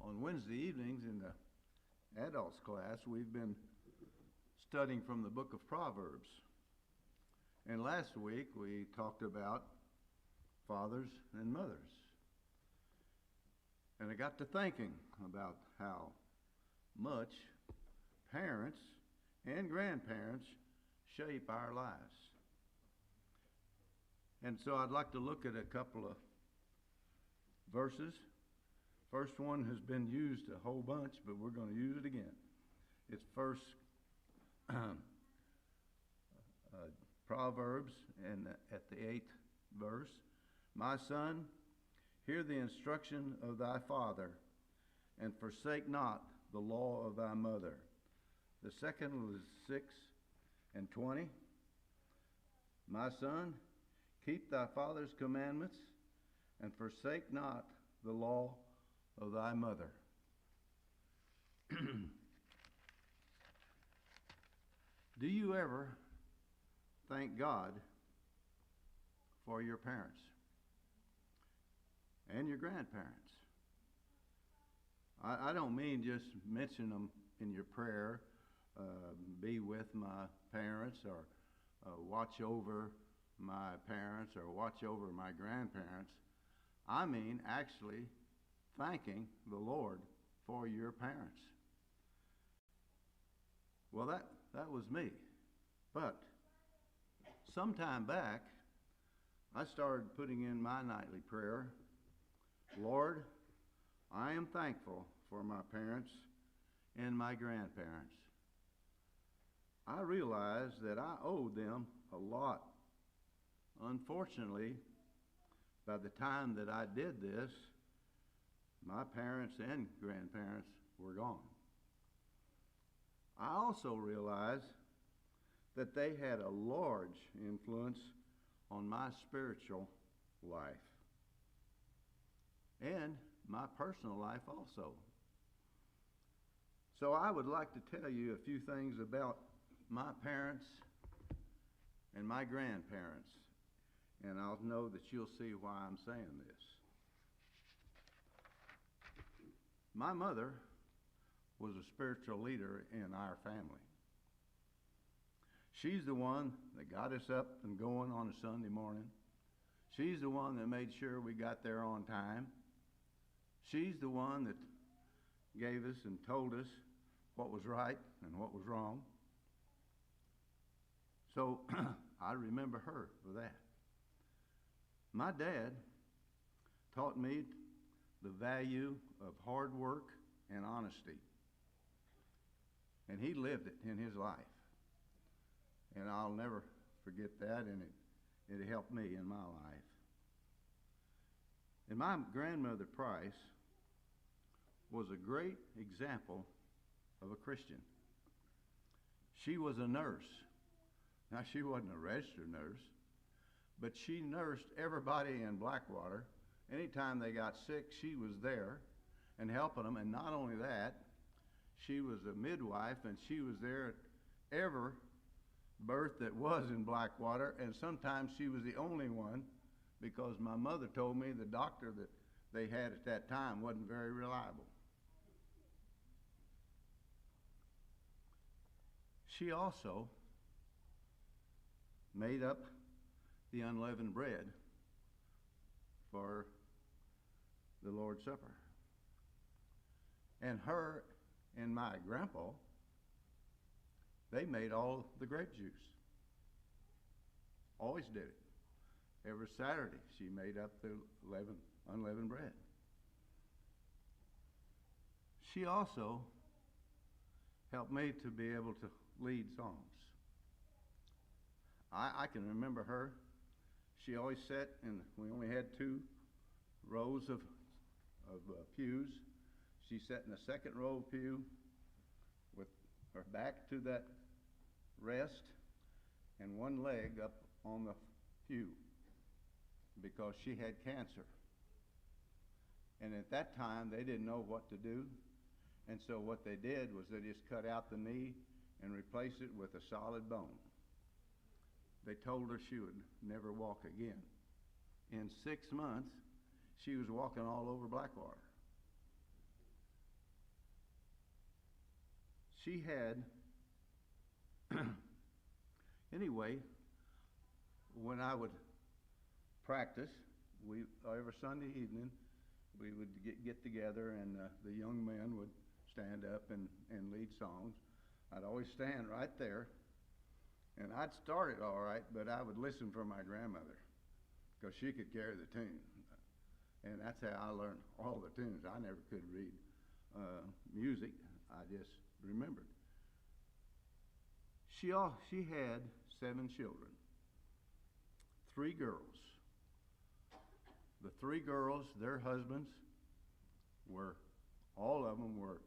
On Wednesday evenings in the adults class, we've been studying from the book of Proverbs. And last week we talked about fathers and mothers. And I got to thinking about how much parents and grandparents shape our lives. And so I'd like to look at a couple of verses. First one has been used a whole bunch, but we're going to use it again. It's first Proverbs, and at the 8th verse. My son, hear the instruction of thy father, and forsake not the law of thy mother. The second was 6 and 20. My son, keep thy father's commandments, and forsake not the law of thy mother. Do you ever thank God for your parents and your grandparents? I don't mean just mention them in your prayer, be with my parents, or watch over my parents, or watch over my grandparents. I mean actually thanking the Lord for your parents. Well, that was me. But sometime back, I started putting in my nightly prayer, Lord, I am thankful for my parents and my grandparents. I realized that I owed them a lot. Unfortunately, by the time that I did this, my parents and grandparents were gone. I also realized that they had a large influence on my spiritual life and my personal life also. So I would like to tell you a few things about my parents and my grandparents, and I'll know that you'll see why I'm saying this. My mother was a spiritual leader in our family. She's the one that got us up and going on a Sunday morning. She's the one that made sure we got there on time. She's the one that gave us and told us what was right and what was wrong. So I remember her for that. My dad taught me the value of hard work and honesty. And he lived it in his life. And I'll never forget that, and it helped me in my life. And my grandmother Price was a great example of a Christian. She was a nurse. Now, she wasn't a registered nurse, but she nursed everybody in Blackwater. Anytime they got sick, she was there and helping them. And not only that, she was a midwife, and she was there at every birth that was in Blackwater. And sometimes she was the only one, because my mother told me the doctor that they had at that time wasn't very reliable. She also made up the unleavened bread for the Lord's Supper. And her and my grandpa, they made all the grape juice. Always did it. Every Saturday she made up the unleavened bread. She also helped me to be able to lead songs. I can remember her. She always sat, and we only had 2 rows of pews. She sat in the second row of pew with her back to that rest and one leg up on the pew, because she had cancer. And at that time, they didn't know what to do. And so what they did was they just cut out the knee and replaced it with a solid bone. They told her she would never walk again. In 6 months, she was walking all over Blackwater. she had, anyway, when I would practice, every Sunday evening, we would get together, and the young men would stand up and lead songs. I'd always stand right there, and I'd start it all right, but I would listen for my grandmother, because she could carry the tune. And that's how I learned all the tunes. I never could read music. I just remembered. She had 7 children, 3 girls. The 3 girls, their husbands all of them were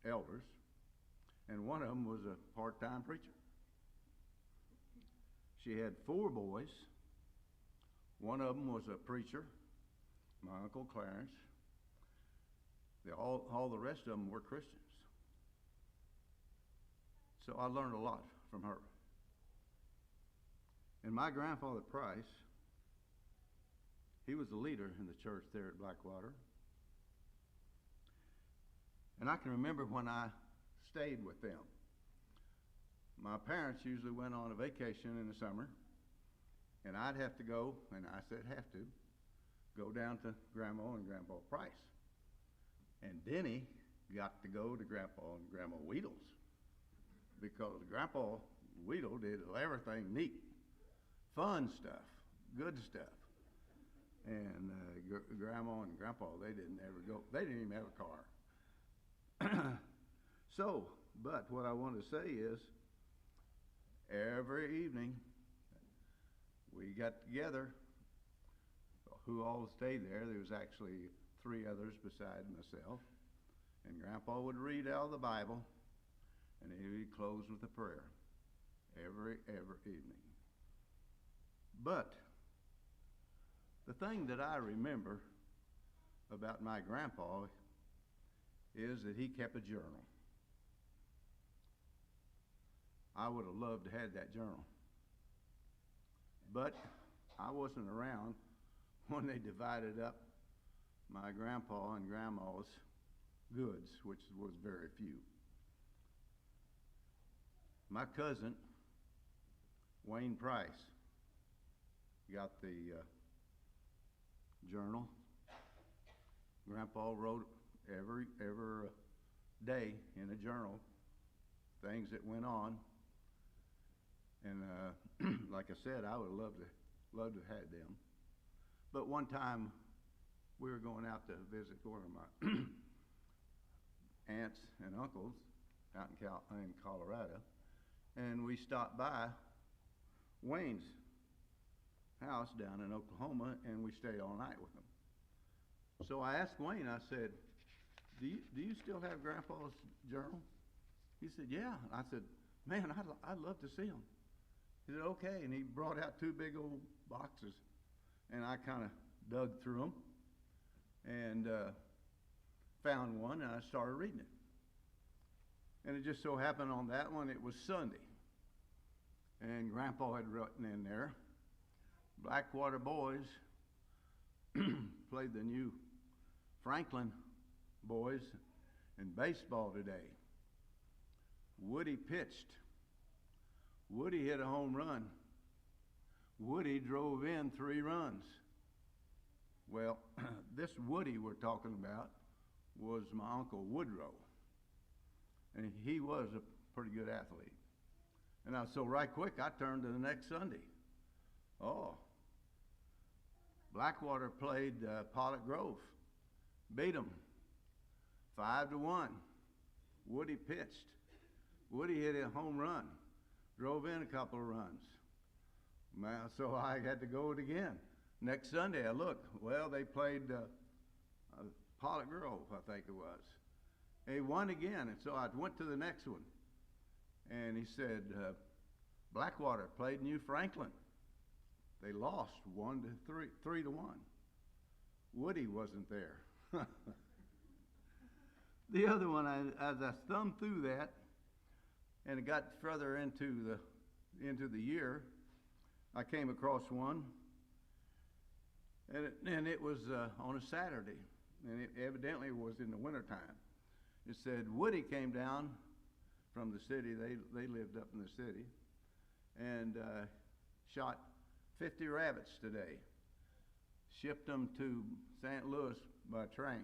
elders, and one of them was a part-time preacher. She had 4 boys. One of them was a preacher, my Uncle Clarence. All the rest of them were Christians. So I learned a lot from her. And my grandfather Price, he was the leader in the church there at Blackwater. And I can remember when I stayed with them. My parents usually went on a vacation in the summer, and I'd have to go, and I said have to, go down to Grandma and Grandpa Price. And Denny got to go to Grandpa and Grandma Weedle's, because Grandpa Weedle did everything neat, fun stuff, good stuff. And Grandma and Grandpa, they didn't ever go. They didn't even have a car. But what I want to say is, every evening we got together. Who all stayed there? There was actually 3 others beside myself. And Grandpa would read out of the Bible, and he would close with a prayer every evening. But the thing that I remember about my grandpa is that he kept a journal. I would have loved to have that journal. But I wasn't around when they divided up my grandpa and grandma's goods, which was very few. My cousin, Wayne Price, got the journal. Grandpa wrote every day in a journal things that went on, and like I said, I would love to have had them. But one time we were going out to visit one of my aunts and uncles out in Colorado, and we stopped by Wayne's house down in Oklahoma, and we stayed all night with him. So I asked Wayne, I said, do you still have Grandpa's journal? He said, yeah. I said, man, I'd love to see him. He said, okay, and he brought out 2 big old boxes, and I kind of dug through them and found one, and I started reading it. And it just so happened on that one, it was Sunday. And Grandpa had written in there, Blackwater boys played the new Franklin boys in baseball today. Woody pitched. Woody hit a home run. Woody drove in 3 runs. Well, this Woody we're talking about was my Uncle Woodrow. And he was a pretty good athlete. And so right quick, I turned to the next Sunday. Oh, Blackwater played Pollock Grove. Beat them 5-1. Woody pitched. Woody hit a home run. Drove in a couple of runs. So I had to go it again. Next Sunday, I looked. Well, they played Pollock Grove, I think it was. He won again, and so I went to the next one. And he said, Blackwater played New Franklin. They lost 3-1. Woody wasn't there. The other one, as I thumbed through that, and it got further into the year, I came across one, and it was on a Saturday, and it evidently was in the wintertime. It said, Woody came down from the city. They lived up in the city, and shot 50 rabbits today. Shipped them to St. Louis by train.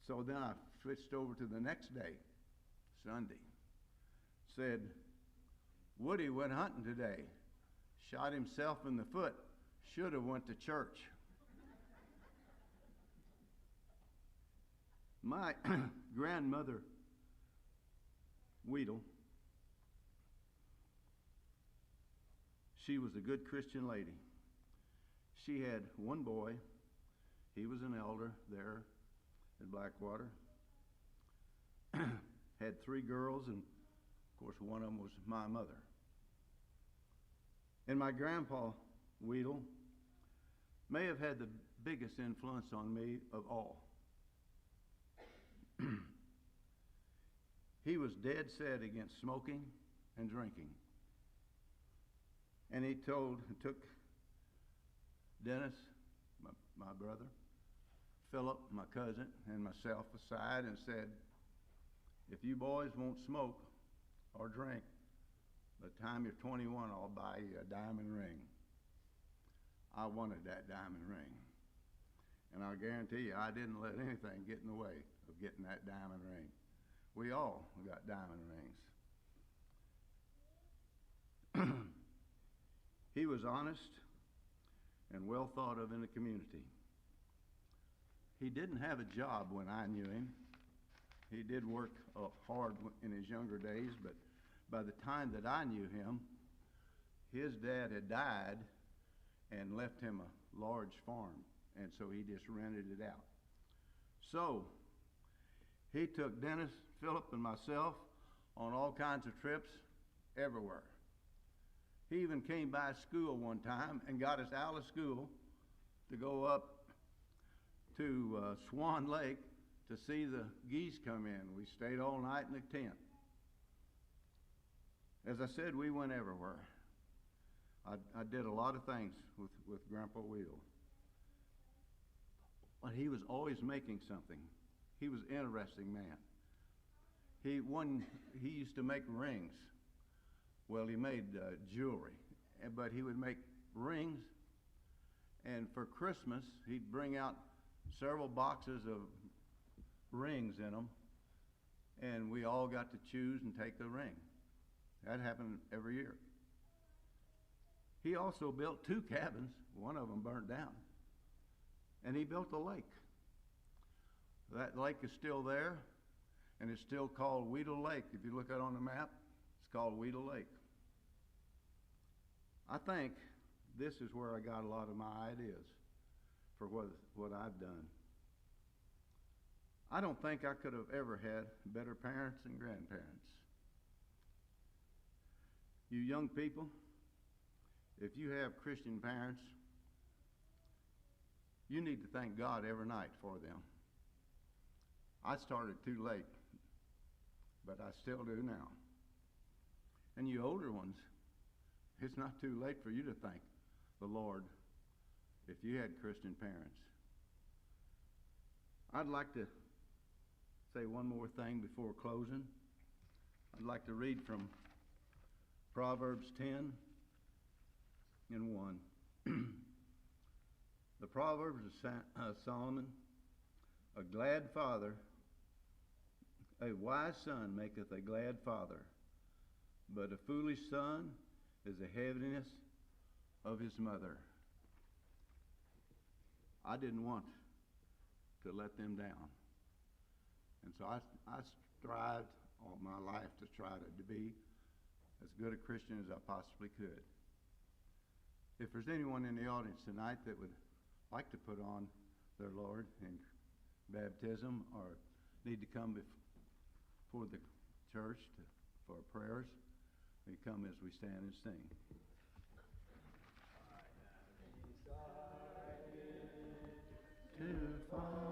So then I switched over to the next day, Sunday. Said, Woody went hunting today. Shot himself in the foot. Should have went to church. My grandmother, Weedle, she was a good Christian lady. She had one boy. He was an elder there in Blackwater. Had 3 girls, and of course one of them was my mother. And my grandpa, Weedle, may have had the biggest influence on me of all. He was dead set against smoking and drinking. And he took Dennis, my brother, Philip, my cousin, and myself aside and said, if you boys won't smoke or drink, by the time you're 21, I'll buy you a diamond ring. I wanted that diamond ring. And I'll guarantee you, I didn't let anything get in the way of getting that diamond ring. We all got diamond rings. He was honest and well thought of in the community. He didn't have a job when I knew him. He did work hard in his younger days, but by the time that I knew him, his dad had died and left him a large farm, and so he just rented it out. So he took Dennis, Philip, and myself on all kinds of trips everywhere. He even came by school one time and got us out of school to go up to Swan Lake to see the geese come in. We stayed all night in the tent. As I said, we went everywhere. I did a lot of things with Grandpa Weedle. But he was always making something. He was an interesting man. He used to make rings. Well, he made jewelry, but he would make rings, and for Christmas, he'd bring out several boxes of rings in them, and we all got to choose and take the ring. That happened every year. He also built 2 cabins. One of them burnt down. And he built a lake. That lake is still there, and it's still called Weedle Lake. If you look at it on the map, it's called Weedle Lake. I think this is where I got a lot of my ideas for what I've done. I don't think I could have ever had better parents and grandparents. You young people, if you have Christian parents, you need to thank God every night for them. I started too late, but I still do now. And you older ones, it's not too late for you to thank the Lord if you had Christian parents. I'd like to say one more thing before closing. I'd like to read from Proverbs 10 and 1. The Proverbs of Solomon, a glad father, a wise son maketh a glad father, but a foolish son is the heaviness of his mother. I didn't want to let them down. And so I strived all my life to try to be as good a Christian as I possibly could. If there's anyone in the audience tonight that would like to put on their Lord in baptism or need to come before the church for prayers, we come as we stand and sing. To